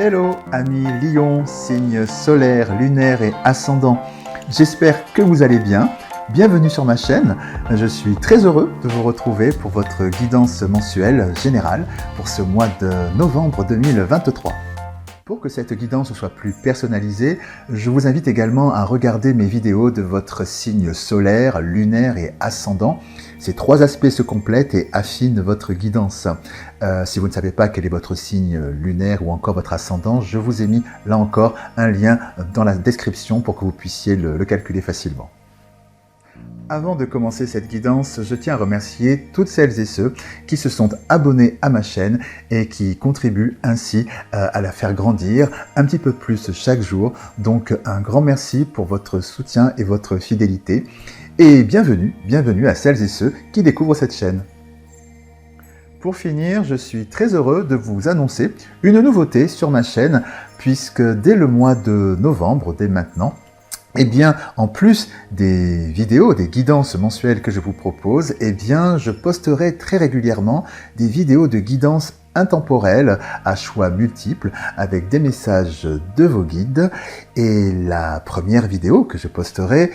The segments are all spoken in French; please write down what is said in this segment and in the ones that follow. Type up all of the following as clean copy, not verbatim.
Hello amis Lion, signe solaire, lunaire et ascendant. J'espère que vous allez bien. Bienvenue sur ma chaîne. Je suis très heureux de vous retrouver pour votre guidance mensuelle générale pour ce mois de novembre 2023. Pour que cette guidance soit plus personnalisée, je vous invite également à regarder mes vidéos de votre signe solaire, lunaire et ascendant. Ces trois aspects se complètent et affinent votre guidance. Si vous ne savez pas quel est votre signe lunaire ou encore votre ascendant, je vous ai mis là encore un lien dans la description pour que vous puissiez le calculer facilement. Avant de commencer cette guidance, je tiens à remercier toutes celles et ceux qui se sont abonnés à ma chaîne et qui contribuent ainsi à la faire grandir un petit peu plus chaque jour. Donc un grand merci pour votre soutien et votre fidélité. Et bienvenue à celles et ceux qui découvrent cette chaîne. Pour finir, je suis très heureux de vous annoncer une nouveauté sur ma chaîne puisque dès le mois de novembre, dès maintenant, eh bien, en plus des vidéos, des guidances mensuelles que je vous propose, eh bien, je posterai très régulièrement des vidéos de guidance intemporelle à choix multiples avec des messages de vos guides. Et la première vidéo que je posterai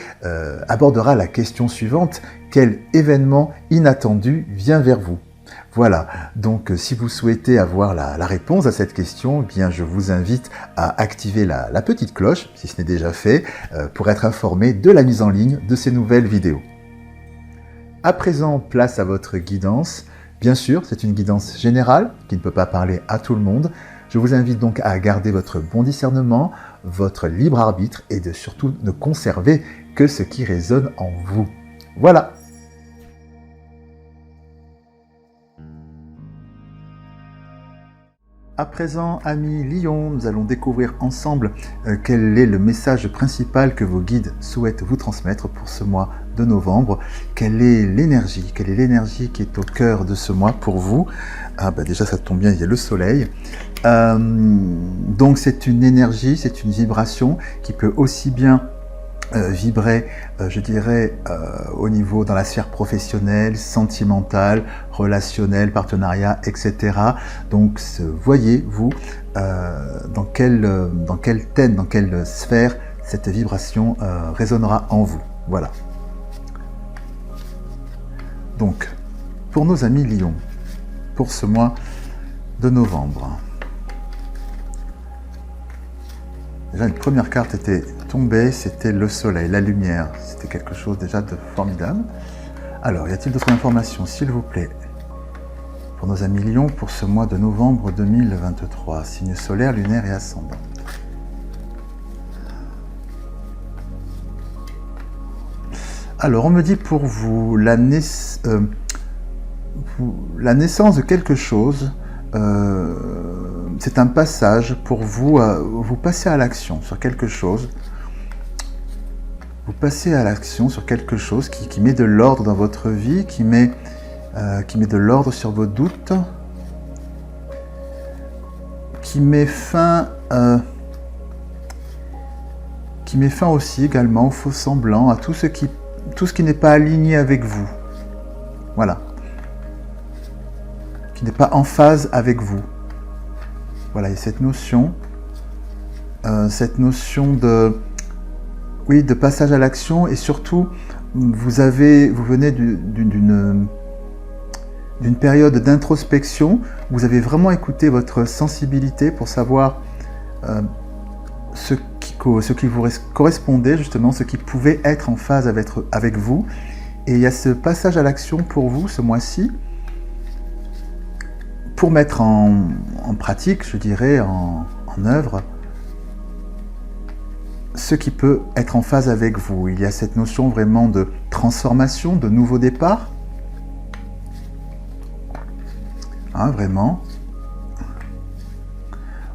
abordera la question suivante: quel événement inattendu vient vers vous ? Voilà, donc si vous souhaitez avoir la réponse à cette question, eh bien je vous invite à activer la petite cloche, si ce n'est déjà fait, pour être informé de la mise en ligne de ces nouvelles vidéos. À présent, place à votre guidance. Bien sûr, c'est une guidance générale qui ne peut pas parler à tout le monde. Je vous invite donc à garder votre bon discernement, votre libre arbitre et de surtout ne conserver que ce qui résonne en vous. Voilà. À présent, amis Lion, nous allons découvrir ensemble quel est le message principal que vos guides souhaitent vous transmettre pour ce mois de novembre. Quelle est l'énergie qui est au cœur de ce mois pour vous? Ah bah déjà ça tombe bien, il y a le soleil. Donc c'est une énergie, c'est une vibration qui peut aussi bien vibrer, je dirais, au niveau dans la sphère professionnelle, sentimentale, relationnelle, partenariat, etc. Donc, voyez-vous dans quelle thème, dans quelle sphère cette vibration résonnera en vous. Voilà. Donc, pour nos amis Lions, pour ce mois de novembre, déjà une première carte était tombée, c'était le soleil, la lumière. C'était quelque chose déjà de formidable. Alors, y a-t-il d'autres informations, s'il vous plaît, pour nos amis Lions pour ce mois de novembre 2023, signe solaire, lunaire et ascendant? Alors, on me dit pour vous la naissance de quelque chose. C'est un passage pour vous, vous passez à l'action sur quelque chose. Vous passez à l'action sur quelque chose qui met de l'ordre dans votre vie, qui met de l'ordre sur vos doutes, qui met fin aussi également aux faux semblants, à tout ce qui n'est pas aligné avec vous. Voilà. Qui n'est pas en phase avec vous. Voilà, il y a cette notion de passage à l'action, et surtout, vous venez d'une période d'introspection. Vous avez vraiment écouté votre sensibilité pour savoir ce qui vous correspondait, justement, ce qui pouvait être en phase avec vous. Et il y a ce passage à l'action pour vous, ce mois-ci, pour mettre en pratique, je dirais, en œuvre, ce qui peut être en phase avec vous. Il y a cette notion vraiment de transformation, de nouveau départ. Hein, vraiment.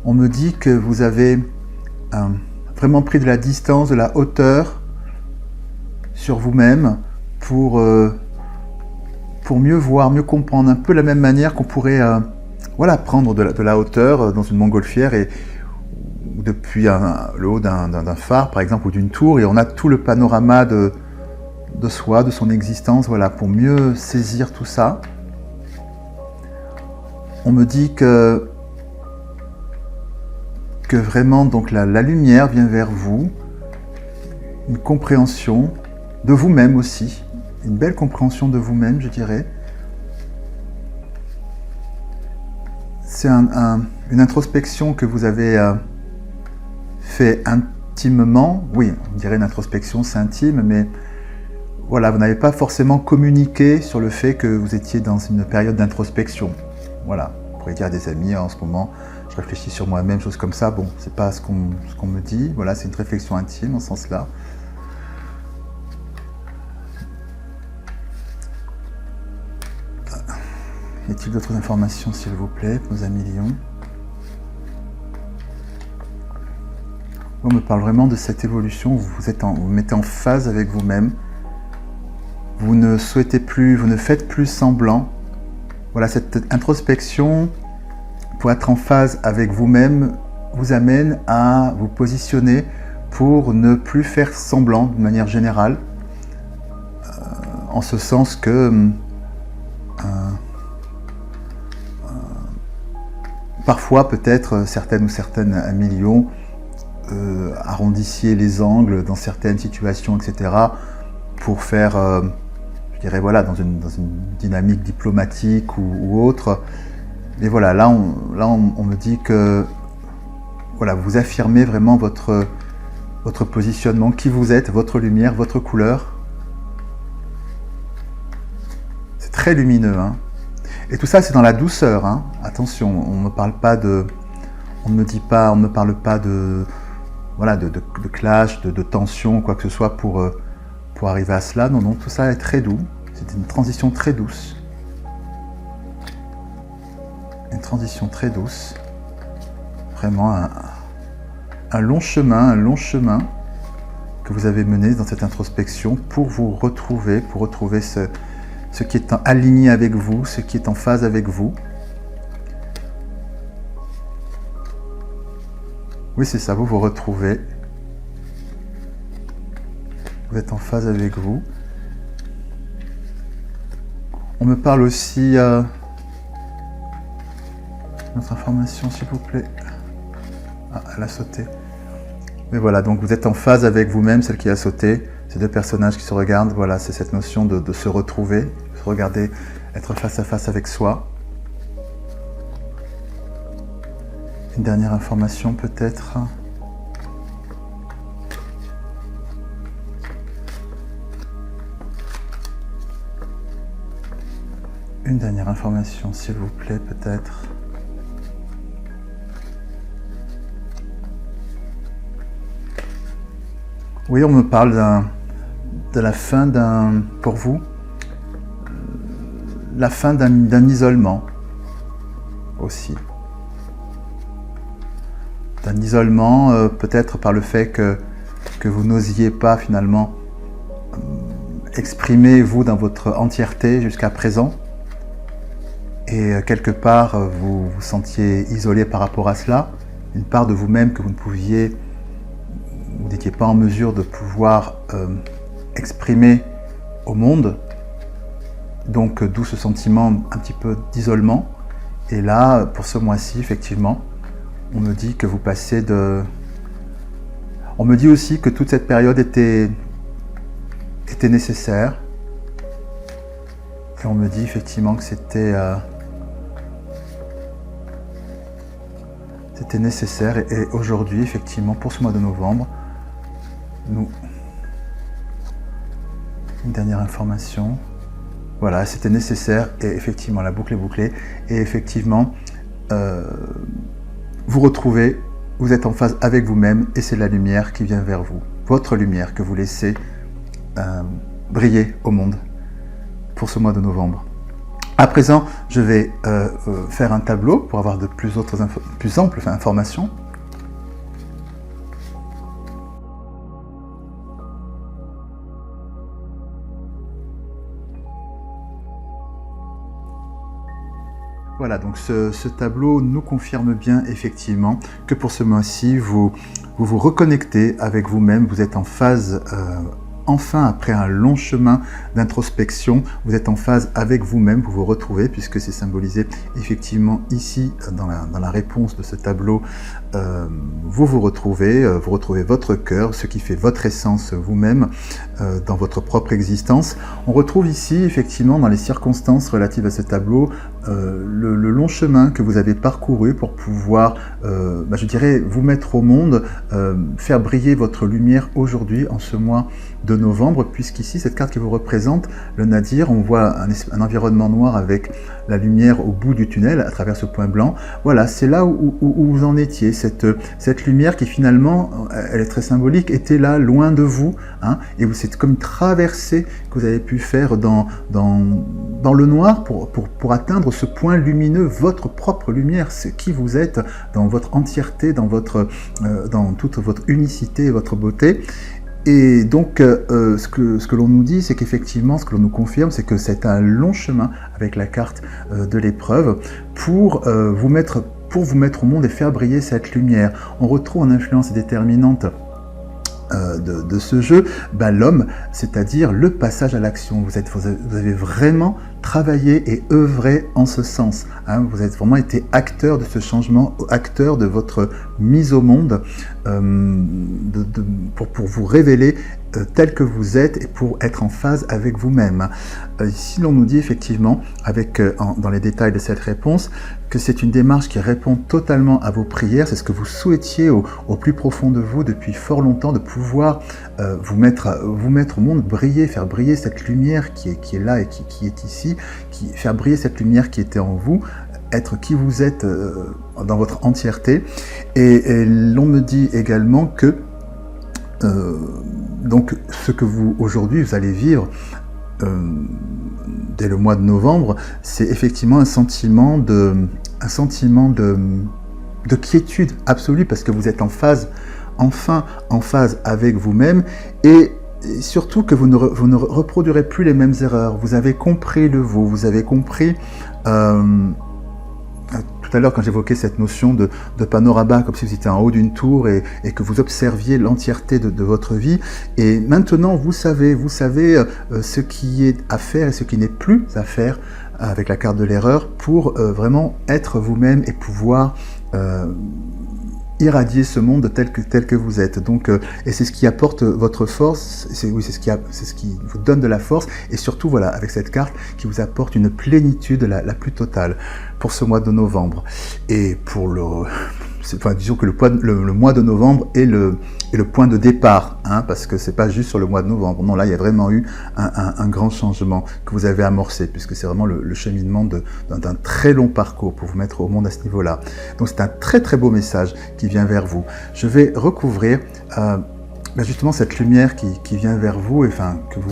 On me dit que vous avez vraiment pris de la distance, de la hauteur sur vous-même pour mieux voir, mieux comprendre, un peu la même manière qu'on pourrait prendre de la hauteur dans une montgolfière et depuis le haut d'un phare, par exemple, ou d'une tour, et on a tout le panorama de soi, de son existence, voilà, pour mieux saisir tout ça. On me dit que que vraiment donc la lumière vient vers vous, une compréhension de vous-même aussi, une belle compréhension de vous-même, je dirais. C'est une introspection que vous avez fait intimement. Oui, on dirait une introspection, c'est intime, mais voilà, vous n'avez pas forcément communiqué sur le fait que vous étiez dans une période d'introspection. Voilà, vous pourriez dire à des amis, en ce moment, je réfléchis sur moi-même, choses comme ça. Bon, c'est pas ce qu'on me dit. Voilà, c'est une réflexion intime en ce sens-là. Y a-t-il d'autres informations, s'il vous plaît, nos amis lions? On me parle vraiment de cette évolution où vous mettez en phase avec vous-même. Vous ne souhaitez plus, vous ne faites plus semblant. Voilà, cette introspection, pour être en phase avec vous-même, vous amène à vous positionner pour ne plus faire semblant de manière générale. En ce sens que parfois, peut-être, certaines amis lions arrondissiez les angles dans certaines situations, etc., pour faire, je dirais, voilà, dans une dynamique diplomatique ou autre. Mais voilà, là, on me dit que voilà, vous affirmez vraiment votre positionnement, qui vous êtes, votre lumière, votre couleur. C'est très lumineux, hein. Et tout ça, c'est dans la douceur, hein. Attention, on ne me parle pas de, on ne me parle pas de, voilà, de clash, de tension, quoi que ce soit pour arriver à cela. Non, non, tout ça est très doux. C'est une transition très douce. Une transition très douce. Vraiment un long chemin que vous avez mené dans cette introspection pour vous retrouver, ce qui est aligné avec vous, ce qui est en phase avec vous. Oui, c'est ça, vous vous retrouvez. Vous êtes en phase avec vous. On me parle aussi... Notre information, s'il vous plaît. Ah, elle a sauté. Mais voilà, donc vous êtes en phase avec vous-même, celle qui a sauté. Ces deux personnages qui se regardent, voilà, c'est cette notion de se retrouver, se regarder, être face à face avec soi. Une dernière information peut-être. Une dernière information, s'il vous plaît, peut-être. Oui, on me parle de la fin pour vous, la fin d'un isolement aussi. D'un isolement, peut-être par le fait que vous n'osiez pas finalement exprimer vous dans votre entièreté jusqu'à présent. Et quelque part, vous vous sentiez isolé par rapport à cela. Une part de vous-même que vous n'étiez pas en mesure de pouvoir exprimer au monde. Donc d'où ce sentiment un petit peu d'isolement. Et là, pour ce mois-ci, effectivement, on me dit que vous passez de... On me dit aussi que toute cette période était nécessaire. Et on me dit effectivement que c'était nécessaire. Et aujourd'hui, effectivement, pour ce mois de novembre, une dernière information. Voilà, c'était nécessaire et effectivement, la boucle est bouclée. Et effectivement, vous retrouvez, vous êtes en phase avec vous-même et c'est la lumière qui vient vers vous. Votre lumière que vous laissez briller au monde pour ce mois de novembre. À présent, je vais faire un tableau pour avoir de plus amples informations. Voilà, donc ce tableau nous confirme bien effectivement que pour ce mois-ci, vous vous reconnectez avec vous-même, vous êtes en phase enfin, après un long chemin d'introspection, vous êtes en phase avec vous-même, vous vous retrouvez, puisque c'est symbolisé effectivement ici, dans la réponse de ce tableau, vous retrouvez votre cœur, ce qui fait votre essence vous-même, dans votre propre existence. On retrouve ici, effectivement, dans les circonstances relatives à ce tableau, le long chemin que vous avez parcouru pour pouvoir, je dirais, vous mettre au monde, faire briller votre lumière aujourd'hui, en ce mois de novembre, puisqu'ici, cette carte qui vous représente, le nadir, on voit un environnement noir avec la lumière au bout du tunnel, à travers ce point blanc. Voilà, c'est là où vous en étiez, cette lumière qui finalement, elle est très symbolique, était là, loin de vous, hein, et c'est comme une traversée que vous avez pu faire dans le noir pour atteindre ce point lumineux, votre propre lumière, c'est qui vous êtes dans votre entièreté, dans toute votre unicité et votre beauté. Et donc, ce que l'on nous dit, c'est qu'effectivement, ce que l'on nous confirme, c'est que c'est un long chemin avec la carte de l'épreuve pour vous mettre au monde et faire briller cette lumière. On retrouve en influence déterminante de ce jeu, l'homme, c'est-à-dire le passage à l'action. Vous avez vraiment travaillé et œuvré en ce sens. Hein. Vous avez vraiment été acteur de ce changement, acteur de votre mise au monde, pour vous révéler tel que vous êtes et pour être en phase avec vous-même. Ici, l'on nous dit effectivement, dans les détails de cette réponse, que c'est une démarche qui répond totalement à vos prières. C'est ce que vous souhaitiez au plus profond de vous depuis fort longtemps, de pouvoir vous mettre au monde, briller, faire briller cette lumière qui est là et qui est ici, faire briller cette lumière qui était en vous, être qui vous êtes dans votre entièreté. Et l'on me dit également que donc ce que aujourd'hui vous allez vivre dès le mois de novembre, c'est effectivement un sentiment de quiétude absolue, parce que vous êtes enfin en phase avec vous-même, et surtout que vous ne reproduirez plus les mêmes erreurs. Vous avez compris vous avez compris. Tout à l'heure, quand j'évoquais cette notion de panorama, comme si vous étiez en haut d'une tour et que vous observiez l'entièreté de votre vie, et maintenant vous savez ce qui est à faire et ce qui n'est plus à faire avec la carte de l'erreur, pour vraiment être vous-même et pouvoir irradier ce monde tel que vous êtes. Donc, et c'est ce qui apporte votre force, c'est ce qui vous donne de la force, et surtout, voilà, avec cette carte qui vous apporte une plénitude la plus totale pour ce mois de novembre. Et disons que le mois de novembre est le point de départ, hein, parce que c'est pas juste sur le mois de novembre. Non, là, il y a vraiment eu un grand changement que vous avez amorcé, puisque c'est vraiment le cheminement d'un très long parcours pour vous mettre au monde à ce niveau-là. Donc, c'est un très très beau message qui vient vers vous. Je vais recouvrir justement cette lumière qui vient vers vous, et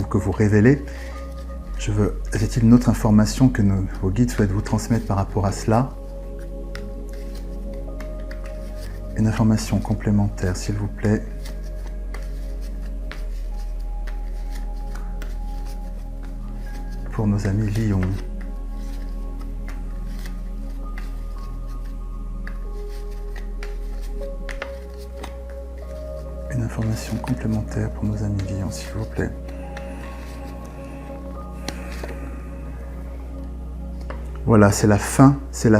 que vous révélez. Est-il une autre information que vos guides souhaitent vous transmettre par rapport à cela? Une information complémentaire, s'il vous plaît. Pour nos amis Lions. Une information complémentaire pour nos amis Lions, s'il vous plaît. Voilà, c'est la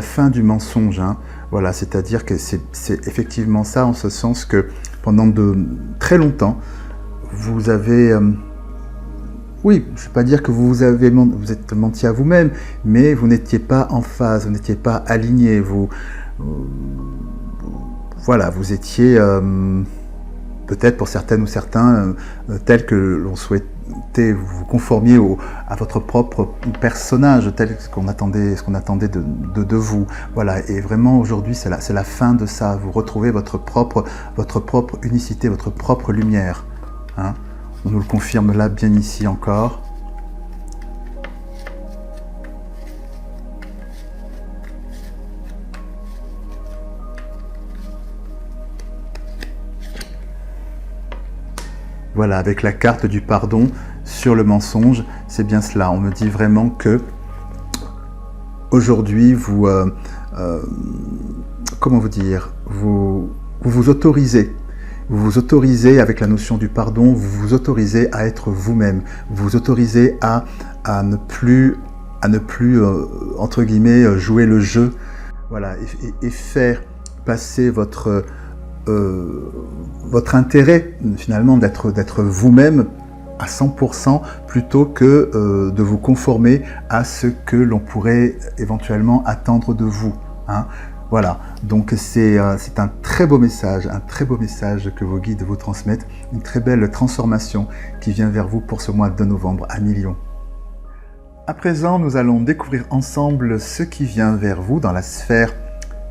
fin du mensonge, hein. Voilà, c'est-à-dire que c'est effectivement ça, en ce sens que pendant de très longtemps, vous avez... oui, je ne vais pas dire que vous êtes menti à vous-même, mais vous n'étiez pas en phase, vous n'étiez pas aligné, voilà, vous étiez peut-être pour certaines ou certains tels que l'on souhaitait, vous conformiez à votre propre personnage, tel ce qu'on attendait de vous. Voilà, et vraiment aujourd'hui c'est la fin de ça. Vous retrouvez votre propre unicité, votre propre lumière. Hein. On nous le confirme là, bien ici encore. Voilà, avec la carte du pardon sur le mensonge, c'est bien cela. On me dit vraiment que aujourd'hui, comment vous dire, vous autorisez Vous vous autorisez, avec la notion du pardon, vous vous autorisez à être vous-même. Vous vous autorisez à ne plus, entre guillemets, jouer le jeu. Voilà, et faire passer votre intérêt, finalement, d'être vous-même à 100% plutôt que de vous conformer à ce que l'on pourrait éventuellement attendre de vous. Hein. Voilà, donc c'est un très beau message que vos guides vous transmettent, une très belle transformation qui vient vers vous pour ce mois de novembre à Lion. À présent, nous allons découvrir ensemble ce qui vient vers vous dans la sphère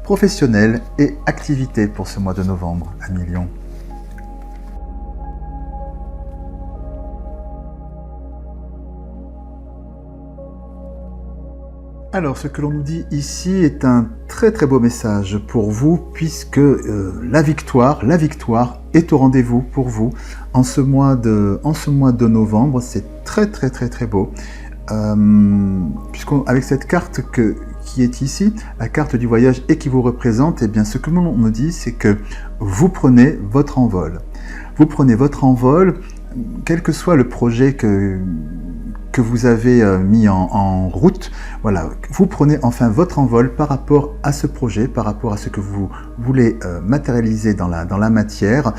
professionnelle et activité pour ce mois de novembre à Lion. Alors, ce que l'on nous dit ici est un très très beau message pour vous, puisque la victoire est au rendez-vous pour vous en ce mois de novembre. C'est très très très très beau, puisqu'avec cette carte qui est ici, la carte du voyage et qui vous représente, eh bien, ce que l'on me dit, c'est que vous prenez votre envol. Vous prenez votre envol, quel que soit le projet que vous avez mis en route, voilà, vous prenez enfin votre envol par rapport à ce projet, par rapport à ce que vous voulez matérialiser dans la matière.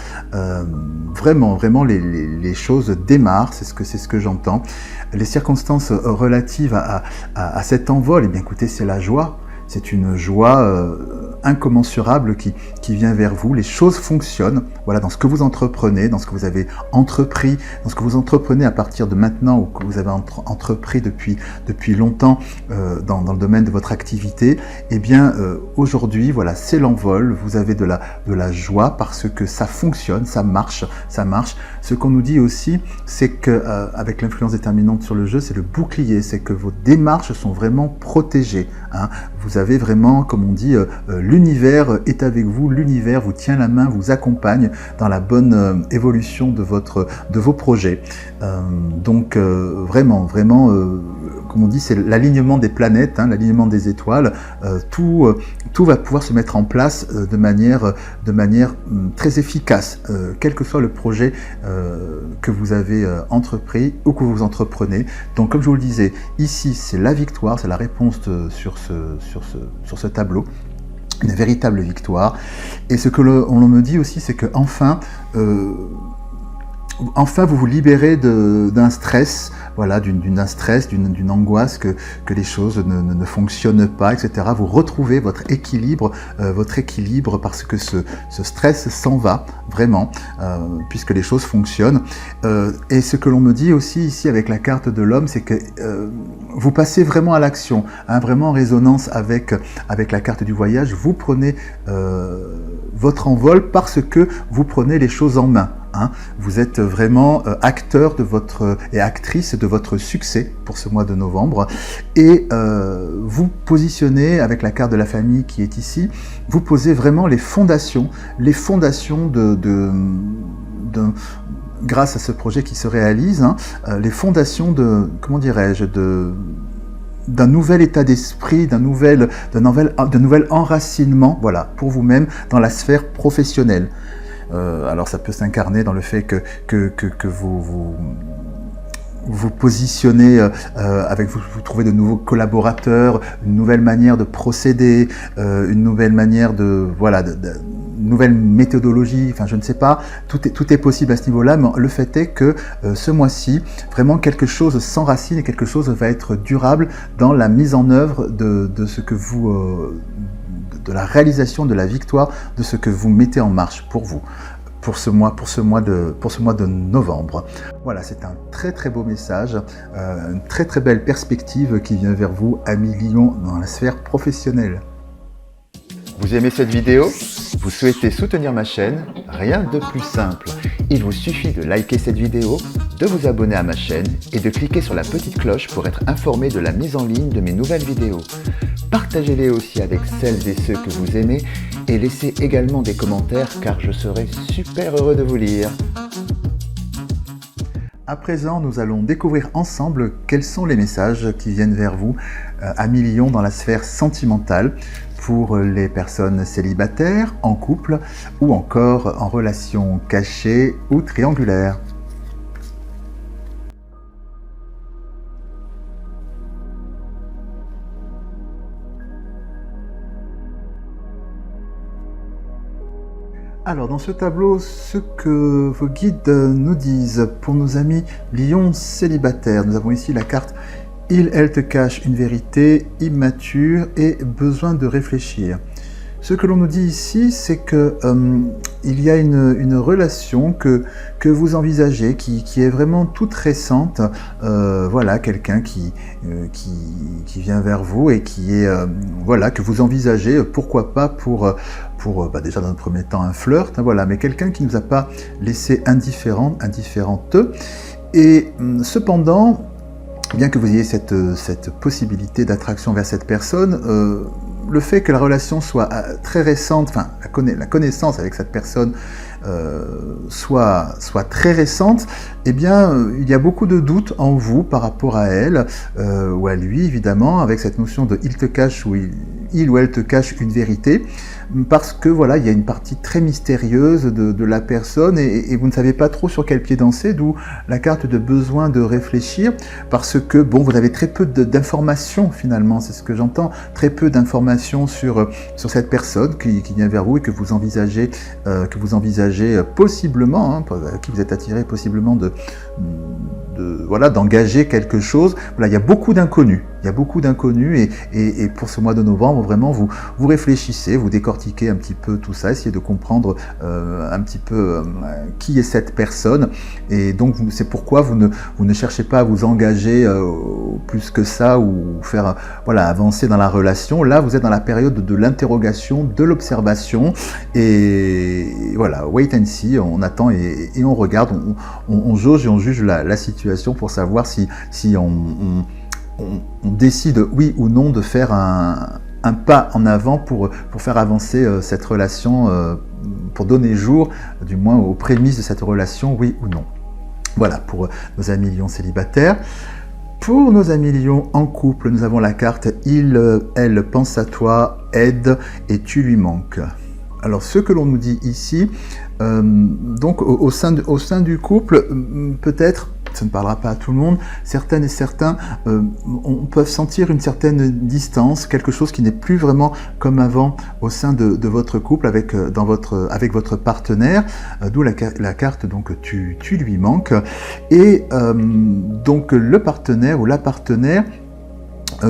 Vraiment, les choses démarrent, c'est ce que j'entends. Les circonstances relatives à cet envol, eh bien écoutez, c'est la joie. C'est une joie incommensurable qui vient vers vous. Les choses fonctionnent, voilà, dans ce que vous entreprenez, dans ce que vous avez entrepris, dans ce que vous entreprenez à partir de maintenant ou que vous avez entrepris depuis longtemps dans le domaine de votre activité. Eh bien, aujourd'hui, voilà, c'est l'envol. Vous avez de la joie parce que ça fonctionne, ça marche. Ce qu'on nous dit aussi, c'est que avec l'influence déterminante sur le jeu, c'est le bouclier, c'est que vos démarches sont vraiment protégées. Hein. Vous avez vraiment, comme on dit, l'univers est avec vous, l'univers vous tient la main, vous accompagne dans la bonne évolution de vos projets. Donc vraiment, comme on dit, c'est l'alignement des planètes, hein, l'alignement des étoiles. Tout va pouvoir se mettre en place de manière très efficace, quel que soit le projet que vous avez entrepris ou que vous entreprenez. Donc, comme je vous le disais, ici, c'est la victoire, c'est la réponse sur ce tableau. Une véritable victoire. Et ce que l'on me dit aussi, c'est que enfin vous vous libérez d'un stress, voilà, d'une angoisse que les choses ne fonctionnent pas, etc. Vous retrouvez votre équilibre parce que ce stress s'en va vraiment, puisque les choses fonctionnent. Et ce que l'on me dit aussi ici avec la carte de l'homme, c'est que vous passez vraiment à l'action, hein, vraiment en résonance avec la carte du voyage. Vous prenez votre envol parce que vous prenez les choses en main. Hein. Vous êtes vraiment acteur et actrice de votre succès pour ce mois de novembre, et vous positionnez avec la carte de la famille qui est ici, vous posez vraiment les fondations grâce à ce projet qui se réalise, hein, les fondations d'un nouvel état d'esprit, d'un nouvel enracinement, voilà, pour vous-même dans la sphère professionnelle. Alors ça peut s'incarner dans le fait que vous positionnez vous trouvez de nouveaux collaborateurs, une nouvelle manière de procéder, une nouvelle manière une nouvelle méthodologie, enfin je ne sais pas, tout est possible à ce niveau-là, mais le fait est que ce mois-ci, vraiment quelque chose s'enracine et quelque chose va être durable dans la mise en œuvre de ce que vous de la réalisation de la victoire de ce que vous mettez en marche pour vous, pour ce mois de novembre. Voilà, c'est un très très beau message, une très très belle perspective qui vient vers vous, amis Lion, dans la sphère professionnelle. Vous aimez cette vidéo? Vous souhaitez soutenir ma chaîne? Rien de plus simple. Il vous suffit de liker cette vidéo, de vous abonner à ma chaîne et de cliquer sur la petite cloche pour être informé de la mise en ligne de mes nouvelles vidéos. Partagez-les aussi avec celles et ceux que vous aimez et laissez également des commentaires car je serai super heureux de vous lire. À présent, nous allons découvrir ensemble quels sont les messages qui viennent vers vous à millions dans la sphère sentimentale pour les personnes célibataires, en couple ou encore en relation cachée ou triangulaire. Alors dans ce tableau, ce que vos guides nous disent pour nos amis lions célibataires, nous avons ici la carte « Elle te cache une vérité immature et besoin de réfléchir ». Ce que l'on nous dit ici, c'est que il y a une relation que vous envisagez, qui est vraiment toute récente. Voilà, quelqu'un qui vient vers vous et qui est voilà, que vous envisagez, pourquoi pas pour déjà dans un premier temps un flirt, hein, voilà, mais quelqu'un qui ne nous a pas laissé indifférente. Et cependant, bien que vous ayez cette possibilité d'attraction vers cette personne, le fait que la relation soit très récente, enfin la connaissance avec cette personne soit très récente, eh bien il y a beaucoup de doutes en vous par rapport à elle ou à lui, évidemment, avec cette notion de il te cache ou il ou elle te cache une vérité, parce que voilà, il y a une partie très mystérieuse de la personne et vous ne savez pas trop sur quel pied danser, d'où la carte de besoin de réfléchir, parce que bon, vous avez très peu d'informations finalement, c'est ce que j'entends, très peu d'informations sur cette personne qui vient vers vous et que vous envisagez possiblement, hein, à qui vous êtes attiré possiblement voilà, d'engager quelque chose. Voilà, il y a beaucoup d'inconnus. Il y a beaucoup d'inconnus et pour ce mois de novembre, vraiment, vous réfléchissez, vous décortiquez un petit peu tout ça, essayez de comprendre un petit peu qui est cette personne. Et donc, c'est pourquoi vous ne cherchez pas à vous engager plus que ça ou faire voilà, avancer dans la relation. Là, vous êtes dans la période de l'interrogation, de l'observation. Et voilà, wait and see, on attend et on regarde, on jauge et on juge la situation pour savoir si on décide oui ou non de faire un pas en avant pour faire avancer cette relation, pour donner jour, du moins aux prémices de cette relation, oui ou non. Voilà pour nos amis lions célibataires. Pour nos amis lions en couple, nous avons la carte « Elle pense à toi, aide et tu lui manques ». Alors ce que l'on nous dit ici, donc au sein du couple, peut-être, ça ne parlera pas à tout le monde, certaines et certains on peut sentir une certaine distance, quelque chose qui n'est plus vraiment comme avant au sein de votre couple avec votre partenaire, d'où la carte donc tu lui manques, et donc le partenaire ou la partenaire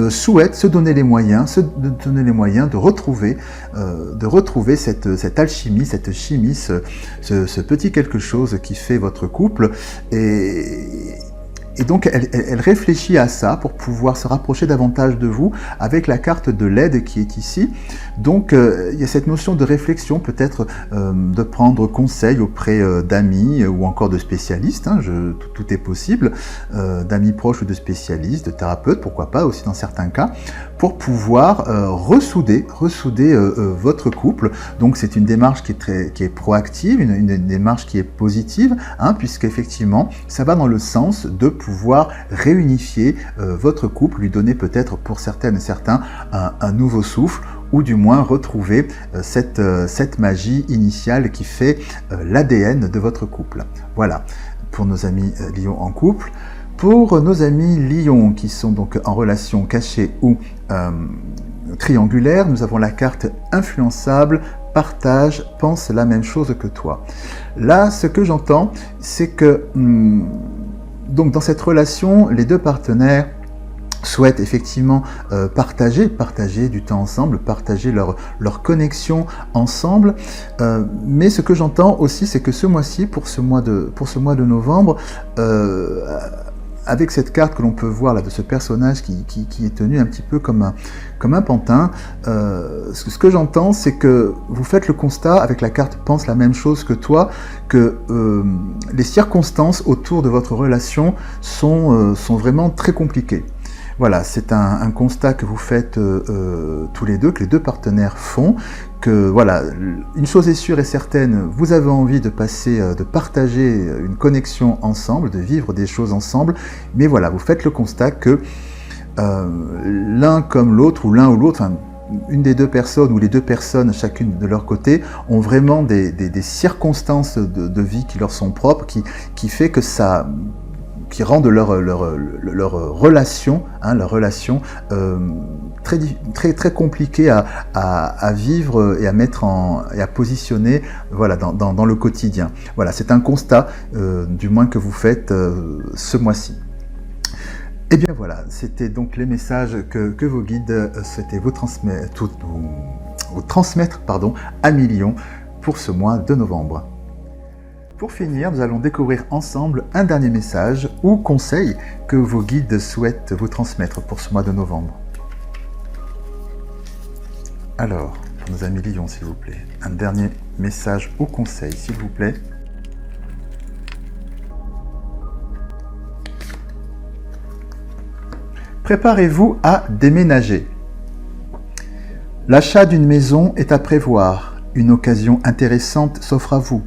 souhaite se donner les moyens, de retrouver cette alchimie, cette chimie, ce petit quelque chose qui fait votre couple, et donc elle réfléchit à ça pour pouvoir se rapprocher davantage de vous avec la carte de l'aide qui est ici. Donc il y a cette notion de réflexion, peut-être de prendre conseil auprès d'amis ou encore de spécialistes, hein, tout est possible, d'amis proches ou de spécialistes, de thérapeutes, pourquoi pas aussi dans certains cas, pour pouvoir ressouder votre couple. Donc c'est une démarche qui est proactive, une démarche qui est positive, hein, puisqu'effectivement ça va dans le sens de pouvoir réunifier votre couple, lui donner peut-être pour certaines et certains un nouveau souffle, ou du moins retrouver cette magie initiale qui fait l'ADN de votre couple. Voilà, pour nos amis lions en couple. Pour nos amis lions qui sont donc en relation cachée ou triangulaire, nous avons la carte influençable, partage, pense la même chose que toi. Là, ce que j'entends, c'est que donc dans cette relation, les deux partenaires souhaitent effectivement partager du temps ensemble, partager leur connexion ensemble, mais ce que j'entends aussi, c'est que ce mois-ci, pour ce mois de novembre, avec cette carte que l'on peut voir là de ce personnage qui est tenu un petit peu comme un pantin, ce que j'entends, c'est que vous faites le constat avec la carte pense la même chose que toi, que les circonstances autour de votre relation sont vraiment très compliquées. Voilà, c'est un constat que vous faites tous les deux, que les deux partenaires font, que voilà, une chose est sûre et certaine, vous avez envie de passer, de partager une connexion ensemble, de vivre des choses ensemble, mais voilà, vous faites le constat que l'un comme l'autre, ou l'un ou l'autre, enfin, une des deux personnes ou les deux personnes, chacune de leur côté, ont vraiment des circonstances de vie qui leur sont propres, qui fait que ça, qui rendent leur relation, très compliquée à vivre et à mettre et à positionner, voilà, dans le quotidien. Voilà, c'est un constat, du moins que vous faites ce mois-ci. Et bien voilà, c'était donc les messages que vos guides souhaitaient vous transmettre à millions pour ce mois de novembre. Pour finir, nous allons découvrir ensemble un dernier message ou conseil que vos guides souhaitent vous transmettre pour ce mois de novembre. Alors, pour nos amis Lions, s'il vous plaît, un dernier message ou conseil, s'il vous plaît. Préparez-vous à déménager. L'achat d'une maison est à prévoir. Une occasion intéressante s'offre à vous.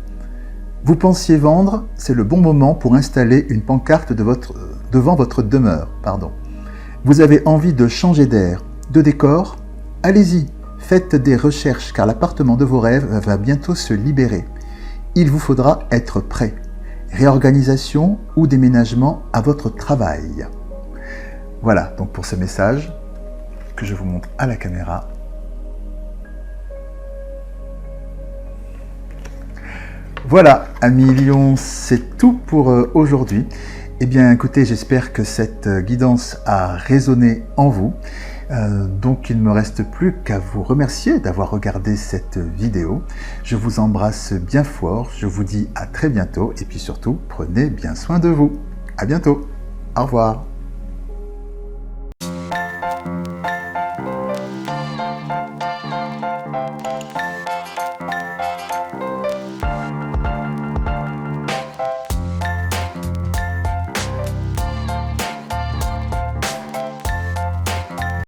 Vous pensiez vendre, c'est le bon moment pour installer une pancarte devant votre demeure. Vous avez envie de changer d'air, de décor? Allez-y, faites des recherches car l'appartement de vos rêves va bientôt se libérer. Il vous faudra être prêt. Réorganisation ou déménagement à votre travail. Voilà donc pour ce message que je vous montre à la caméra. Voilà, amis Lions, c'est tout pour aujourd'hui. Eh bien, écoutez, j'espère que cette guidance a résonné en vous. Donc, il ne me reste plus qu'à vous remercier d'avoir regardé cette vidéo. Je vous embrasse bien fort, je vous dis à très bientôt et puis surtout, prenez bien soin de vous. À bientôt, au revoir.